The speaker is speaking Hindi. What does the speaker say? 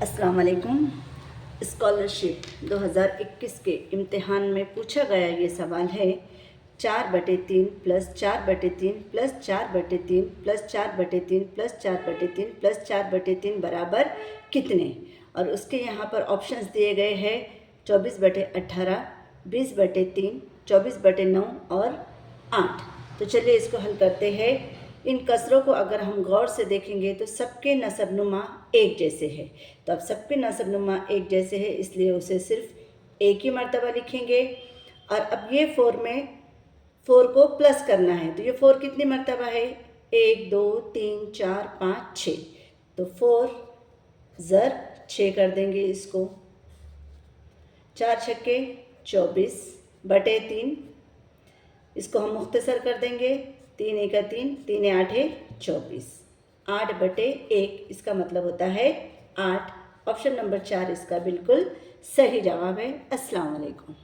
अस्सलाम वालेकुम। स्कॉलरशिप 2021 के इम्तिहान में पूछा गया ये सवाल है 4/3 plus 4/3 plus 4/3 plus 4/3 plus 4/3 plus 4/3 बराबर कितने। और उसके यहाँ पर ऑप्शंस दिए गए हैं 24/18, 20/3, 24/9 और 8। तो चलिए इसको हल करते हैं। इन कसरों को अगर हम गौर से देखेंगे तो सबके नसबनुमा एक जैसे है। तो अब सबके नसबनुमा एक जैसे है, इसलिए उसे सिर्फ एक ही मर्तबा लिखेंगे। और अब ये 4 में 4 को प्लस करना है, तो ये 4 कितनी मर्तबा है? 1 2 3 4 5 6। तो 4 ज़र 6 कर देंगे इसको। 4 छक्के 24/3, इसको हम मुख्तसर कर देंगे। 3 एका 3, 3 8 24। 8/1 इसका मतलब होता है 8। ऑप्शन नंबर 4 इसका बिल्कुल सही जवाब है। अस्सलाम वालेकुम।